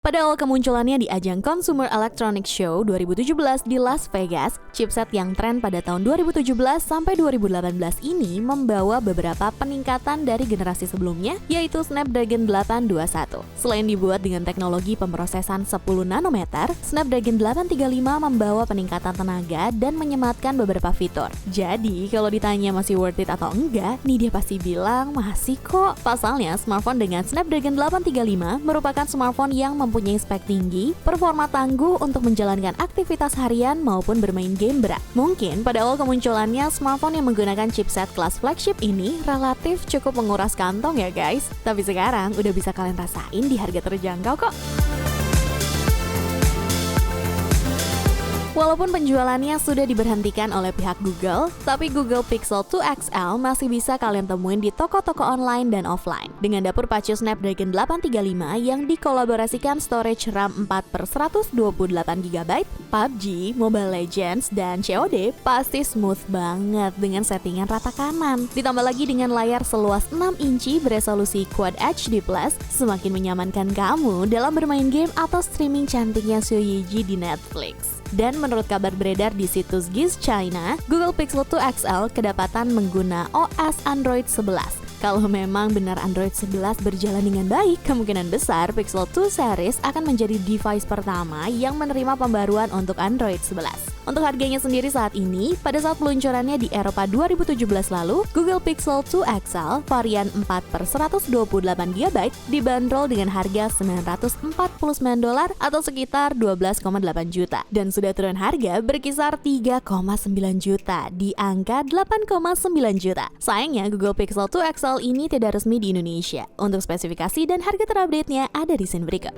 Pada awal kemunculannya di ajang Consumer Electronics Show 2017 di Las Vegas, chipset yang tren pada tahun 2017 sampai 2018 ini membawa beberapa peningkatan dari generasi sebelumnya, yaitu Snapdragon 821. Selain dibuat dengan teknologi pemrosesan 10 nanometer, Snapdragon 835 membawa peningkatan tenaga dan menyematkan beberapa fitur. Jadi, kalau ditanya masih worth it atau enggak, nih dia pasti bilang masih kok. Pasalnya, smartphone dengan Snapdragon 835 merupakan smartphone yang mempunyai spek tinggi, performa tangguh untuk menjalankan aktivitas harian maupun bermain game berat. Mungkin pada awal kemunculannya, smartphone yang menggunakan chipset kelas flagship ini relatif cukup menguras kantong ya guys. Tapi sekarang udah bisa kalian rasain di harga terjangkau kok. Walaupun penjualannya sudah diberhentikan oleh pihak Google, tapi Google Pixel 2 XL masih bisa kalian temuin di toko-toko online dan offline. Dengan dapur pacu Snapdragon 835 yang dikolaborasikan storage RAM 4/128GB, PUBG, Mobile Legends, dan COD pasti smooth banget dengan settingan rata kanan. Ditambah lagi dengan layar seluas 6 inci beresolusi Quad HD+, semakin menyamankan kamu dalam bermain game atau streaming cantiknya Xiao Yiji di Netflix. Dan menurut kabar beredar di situs Giz China, Google Pixel 2 XL kedapatan mengguna OS Android 11. Kalau memang benar Android 11 berjalan dengan baik, kemungkinan besar Pixel 2 series akan menjadi device pertama yang menerima pembaruan untuk Android 11. Untuk harganya sendiri saat ini, pada saat peluncurannya di Eropa 2017 lalu, Google Pixel 2 XL varian 4/128GB dibanderol dengan harga $949 atau sekitar 12,8 juta. Dan sudah turun harga berkisar 3,9 juta di angka 8,9 juta. Sayangnya Google Pixel 2 XL ini tidak resmi di Indonesia. Untuk spesifikasi dan harga terupdate-nya ada di scene berikut.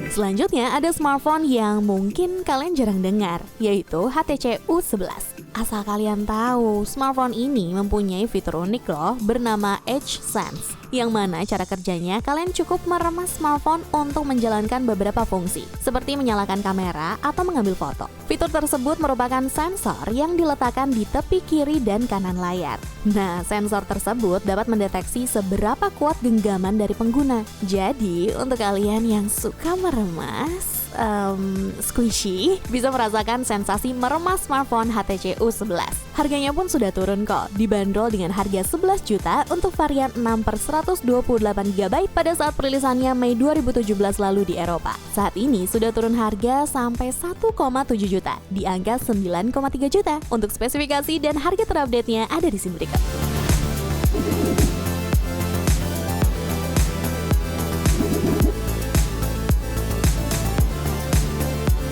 Selanjutnya ada smartphone yang mungkin kalian jarang dengar, yaitu HTC U11. Asal kalian tahu, smartphone ini mempunyai fitur unik loh bernama Edge Sense, yang mana cara kerjanya kalian cukup meremas smartphone untuk menjalankan beberapa fungsi, seperti menyalakan kamera atau mengambil foto. Fitur tersebut merupakan sensor yang diletakkan di tepi kiri dan kanan layar. Nah, sensor tersebut dapat mendeteksi seberapa kuat genggaman dari pengguna. Jadi, untuk kalian yang suka meremas, squishy, bisa merasakan sensasi meremas smartphone HTC U11. Harganya pun sudah turun kok, dibanderol dengan harga 11 juta untuk varian 6/128GB pada saat perilisannya Mei 2017 lalu di Eropa. Saat ini sudah turun harga sampai 1,7 juta, di angka 9,3 juta. Untuk spesifikasi dan harga terupdate-nya ada di sini berikut.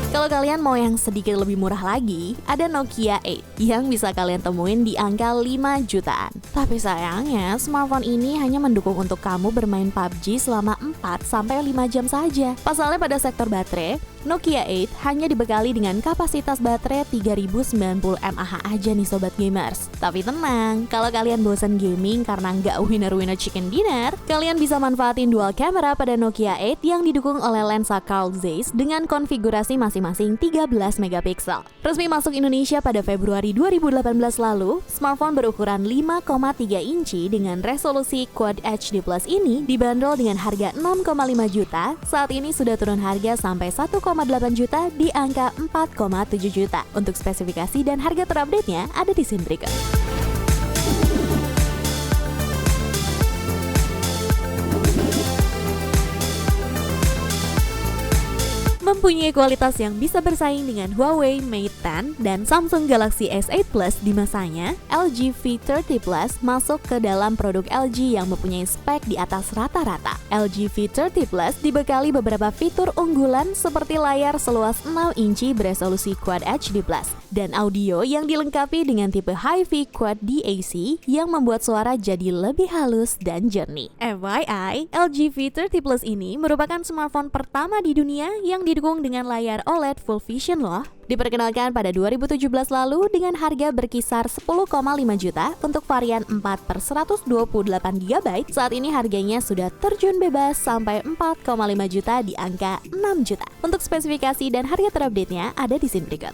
Kalau kalian mau yang sedikit lebih murah lagi, ada Nokia 8 yang bisa kalian temuin di angka 5 jutaan. Tapi sayangnya, smartphone ini hanya mendukung untuk kamu bermain PUBG selama 4-5 jam saja. Pasalnya pada sektor baterai, Nokia 8 hanya dibekali dengan kapasitas baterai 3090 mAh aja nih sobat gamers. Tapi tenang, kalau kalian bosan gaming karena nggak winner-winner chicken dinner, kalian bisa manfaatin dual camera pada Nokia 8 yang didukung oleh lensa Carl Zeiss dengan konfigurasi masing-masing 13 megapiksel. Resmi masuk Indonesia pada Februari 2018 lalu, smartphone berukuran 5,3 inci dengan resolusi Quad HD Plus ini dibanderol dengan harga 6,5 juta. Saat ini sudah turun harga sampai 1,8 juta di angka 4,7 juta. Untuk spesifikasi dan harga terupdate-nya ada di scene berikut. Mempunyai kualitas yang bisa bersaing dengan Huawei Mate 10 dan Samsung Galaxy S8 Plus di masanya, LG V30 Plus masuk ke dalam produk LG yang mempunyai spek di atas rata-rata. LG V30 Plus dibekali beberapa fitur unggulan seperti layar seluas 6 inci beresolusi Quad HD Plus dan audio yang dilengkapi dengan tipe Hi-Fi Quad DAC yang membuat suara jadi lebih halus dan jernih. FYI, LG V30 Plus ini merupakan smartphone pertama di dunia yang didukung dengan layar OLED Full Vision loh. Diperkenalkan pada 2017 lalu dengan harga berkisar 10,5 juta untuk varian 4/128GB. Saat ini harganya sudah terjun bebas sampai 4,5 juta di angka 6 juta. Untuk spesifikasi dan harga terupdate-nya ada di scene berikut.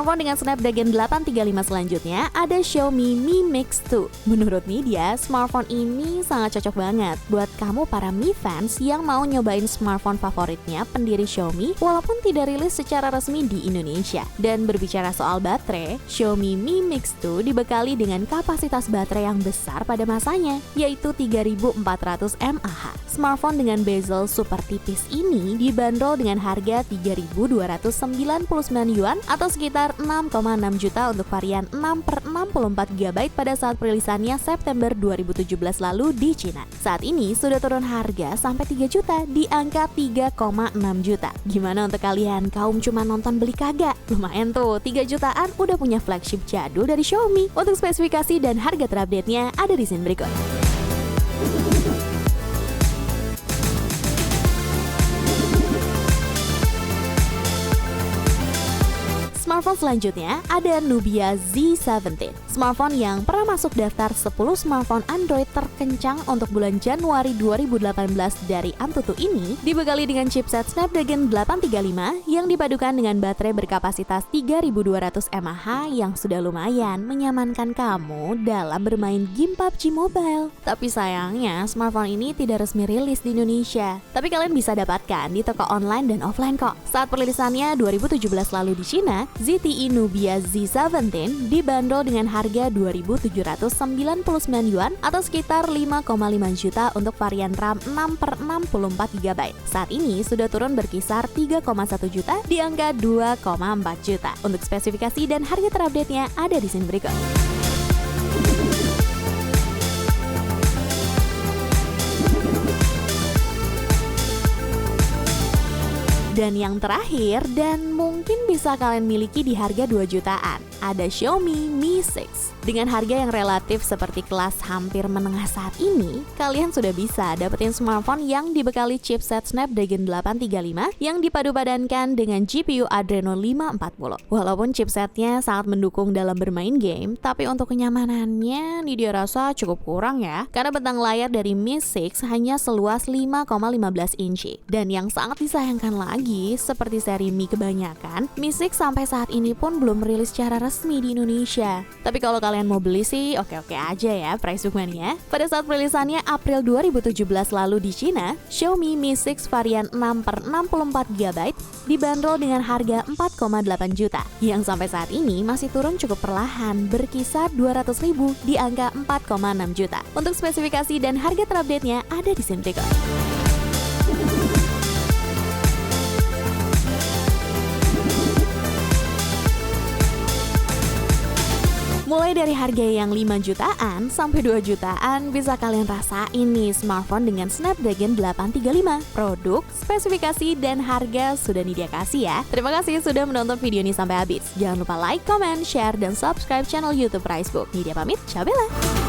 Smartphone dengan Snapdragon 835 selanjutnya ada Xiaomi Mi Mix 2. Menurut media, smartphone ini sangat cocok banget buat kamu para Mi fans yang mau nyobain smartphone favoritnya pendiri Xiaomi walaupun tidak rilis secara resmi di Indonesia. Dan berbicara soal baterai, Xiaomi Mi Mix 2 dibekali dengan kapasitas baterai yang besar pada masanya, yaitu 3400 mAh. Smartphone dengan bezel super tipis ini dibanderol dengan harga 3.299 yuan atau sekitar 6,6 juta untuk varian 6/64 GB pada saat perilisannya September 2017 lalu di Cina. Saat ini sudah turun harga sampai 3 juta di angka 3,6 juta. Gimana untuk kalian kaum cuma nonton beli kagak? Lumayan tuh, 3 jutaan udah punya flagship jadul dari Xiaomi. Untuk spesifikasi dan harga terupdate-nya ada di sini berikut. Smartphone selanjutnya ada Nubia Z17. Smartphone yang pernah masuk daftar 10 smartphone Android terkencang untuk bulan Januari 2018 dari Antutu ini dibekali dengan chipset Snapdragon 835 yang dipadukan dengan baterai berkapasitas 3200 mAh yang sudah lumayan menyamankan kamu dalam bermain game PUBG Mobile. Tapi sayangnya smartphone ini tidak resmi rilis di Indonesia. Tapi kalian bisa dapatkan di toko online dan offline kok. Saat perilisannya 2017 lalu di Cina, ZTE Nubia Z17 dibanderol dengan harga 2.799 yuan atau sekitar 5,5 juta untuk varian RAM 6/64 GB. Saat ini sudah turun berkisar 3,1 juta di angka 2,4 juta. Untuk spesifikasi dan harga terupdate-nya ada di sini berikut. Dan yang terakhir, dan mungkin bisa kalian miliki di harga 2 jutaan, ada Xiaomi Mi 6. Dengan harga yang relatif seperti kelas hampir menengah saat ini, kalian sudah bisa dapetin smartphone yang dibekali chipset Snapdragon 835 yang dipadu-padankan dengan GPU Adreno 540. Walaupun chipsetnya sangat mendukung dalam bermain game, tapi untuk kenyamanannya nih dia rasa cukup kurang ya, karena bentang layar dari Mi 6 hanya seluas 5,15 inci. Dan yang sangat disayangkan lagi, seperti seri Mi kebanyakan, Mi 6 sampai saat ini pun belum rilis secara resmi di Indonesia. Tapi kalau kalian mau beli sih oke-oke aja ya price bookman-nya. Pada saat perilisannya April 2017 lalu di Cina, Xiaomi Mi 6 varian 6/64 GB dibanderol dengan harga 4,8 juta yang sampai saat ini masih turun cukup perlahan berkisar 200.000 di angka 4,6 juta. Untuk spesifikasi dan harga terupdate-nya ada di sini berikut. Mulai dari harga yang 5 jutaan sampai 2 jutaan bisa kalian rasain nih smartphone dengan Snapdragon 835. Produk, spesifikasi, dan harga sudah Nidia kasih ya. Terima kasih sudah menonton video ini sampai habis. Jangan lupa like, comment, share, dan subscribe channel YouTube Pricebook. Nidia pamit, ciao bella!